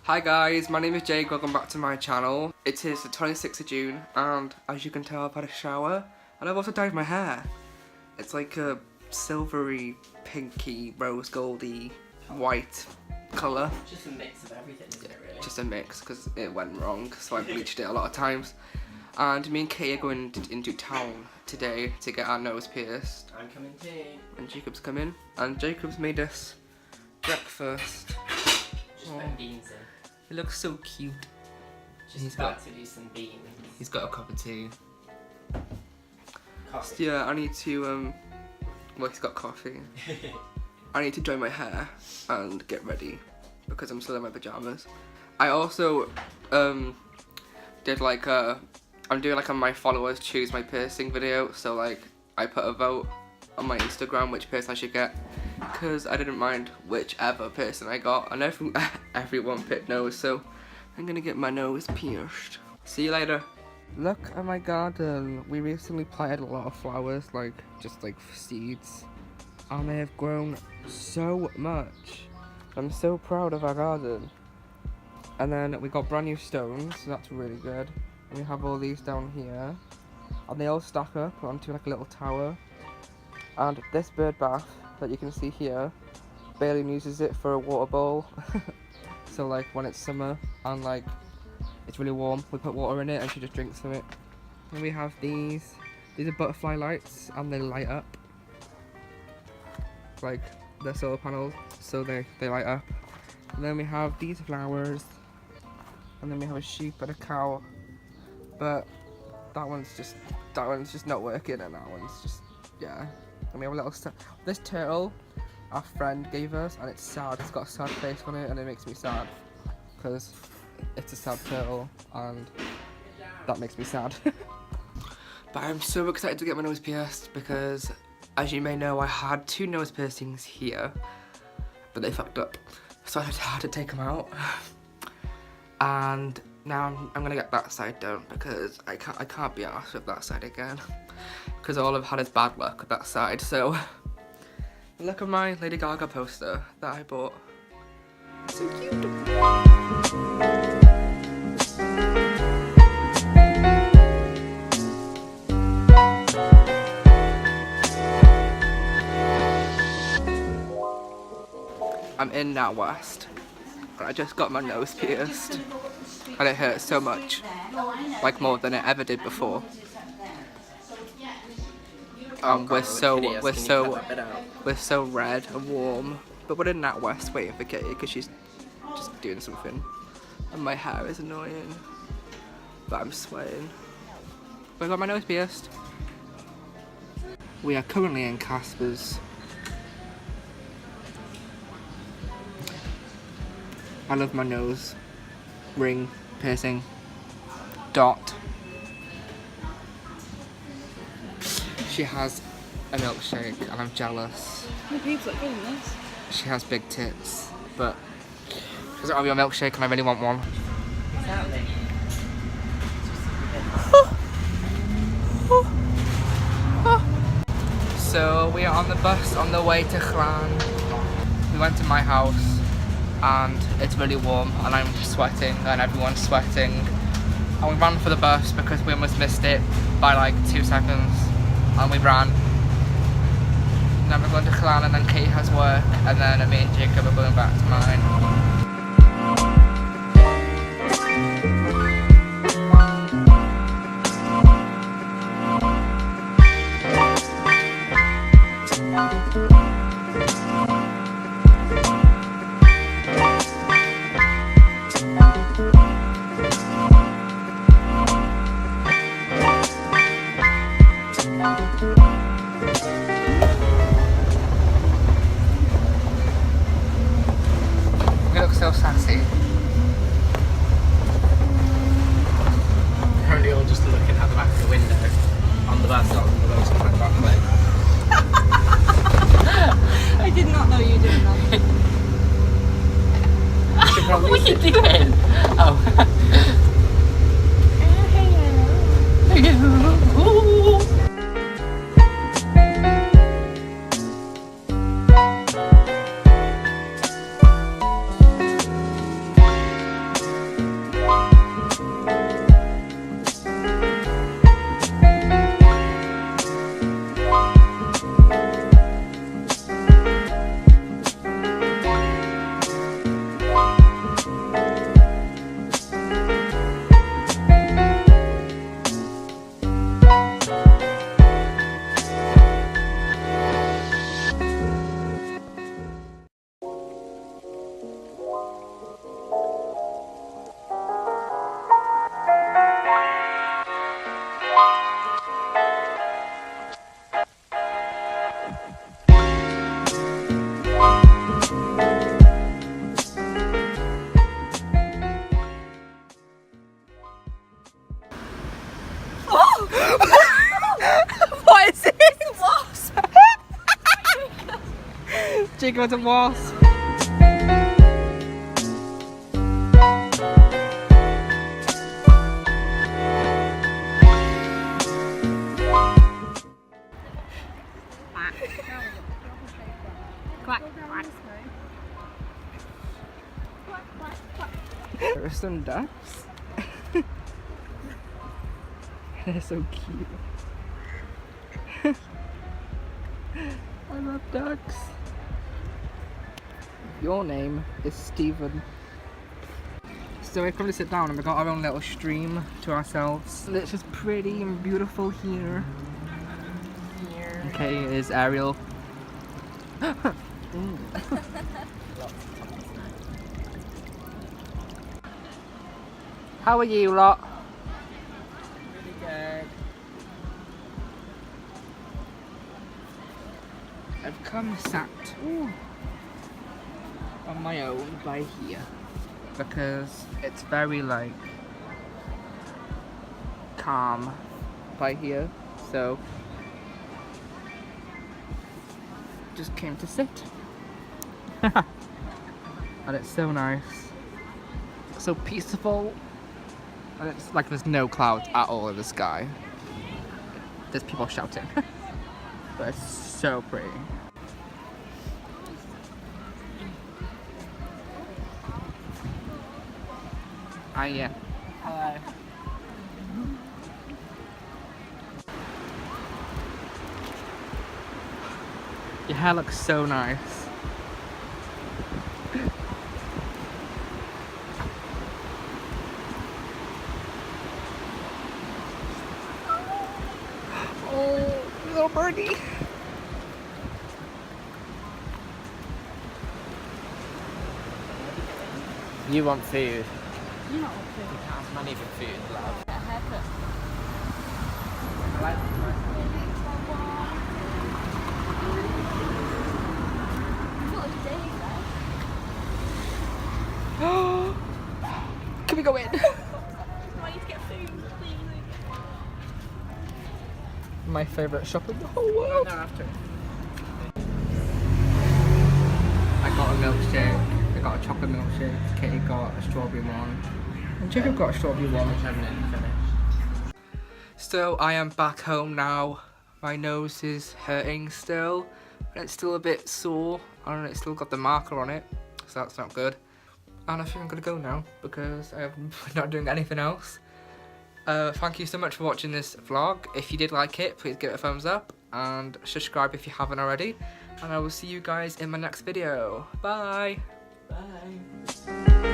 Hi guys, my name is Jake, welcome back to my channel. It is the 26th of June and as you can tell I've had a shower and I've also dyed my hair. It's like a silvery, pinky, rose goldy, white colour. Just a mix of everything, isn't it really? Just a mix because it went wrong, so I bleached it a lot of times. And me and Kate are going into town today to get our nose pierced. I'm coming too. And Jacob's coming. And Jacob's made us breakfast. Just put beans in. It looks so cute. Just about to do some beans. He's got a cup of tea. Coffee. Yeah, I need to, well, he's got coffee. I need to dry my hair and get ready because I'm still in my pajamas. I also, did like I'm doing like a my followers choose my piercing video, so like I put a vote on my Instagram which piercing I should get because I didn't mind whichever piercing I got and everyone picked nose, so I'm gonna get my nose pierced. See you later. Look at my garden. We recently planted a lot of flowers, like just like seeds, and they have grown so much. I'm so proud of our garden. And then we got brand new stones, so that's really good. And we have all these down here, and they all stack up onto like a little tower. And this bird bath that you can see here, Bailey uses it for a water bowl. So like when it's summer and like it's really warm, we put water in it and she just drinks from it. And we have these are butterfly lights and they light up. Like they're solar panels, so they light up. And then we have these flowers. And then we have a sheep and a cow. But that one's just not working, and that one's just, yeah. And we have a little this turtle our friend gave us, and it's sad. It's got a sad face on it and it makes me sad because it's a sad turtle and that makes me sad. But I'm so excited to get my nose pierced because, as you may know, I had 2 nose piercings here, but they fucked up, so I had to take them out. And now I'm gonna get that side done because I can't be arsed with that side again because all I've had is bad luck with that side. So look at my Lady Gaga poster that I bought. So cute. I'm in now West. I just got my nose pierced and it hurts so much, like more than it ever did before. We're so red and warm, but we're in that West waiting for Katie because she's just doing something, and my hair is annoying, but I'm sweating. But I got my nose pierced. We are currently in Casper's. I love my nose ring piercing dot. She has a milkshake and I'm jealous. The boobs look good in this. She has big tits, but she doesn't have your milkshake and I really want one. Exactly. So we are on the bus on the way to Llan. We went to my house and it's really warm and I'm sweating and everyone's sweating. And we ran for the bus because we almost missed it by like 2 seconds. And we ran. Now we're going to Llan and then Kate has work and then me and Jacob are going back to mine. So sassy. Currently all just looking at the back of the window on the bus on the way to my back leg. I did not know you were doing that. What are you doing? Oh. Jacob as a wasp. Quack, quack. There are some ducks. They're so cute. I love ducks. Your name is Stephen. So we've come to sit down and we've got our own little stream to ourselves. It's just pretty and beautiful here. Okay, is Ariel. How are you lot? Really good. I've come sat on my own by here because it's very like calm by here, so just came to sit. And it's so nice, so peaceful, and it's like there's no clouds at all in the sky. There's people shouting. But it's so pretty. Yeah. Hello. Your hair looks so nice. Oh, little birdie. You want food? You not want food. You can't have money for food, love. A haircut. I like Can we go in? I need to get food, please. My favourite shop in the whole world. No, after. I got a milkshake. I got a chocolate milkshake. Katie got a strawberry one. And Jacob got a strawberry one. Which I haven't finished. So I am back home now. My nose is hurting still. And it's still a bit sore. And it's still got the marker on it. So that's not good. And I think I'm gonna go now because I'm not doing anything else. Thank you so much for watching this vlog. If you did like it, please give it a thumbs up and subscribe if you haven't already. And I will see you guys in my next video. Bye! Bye.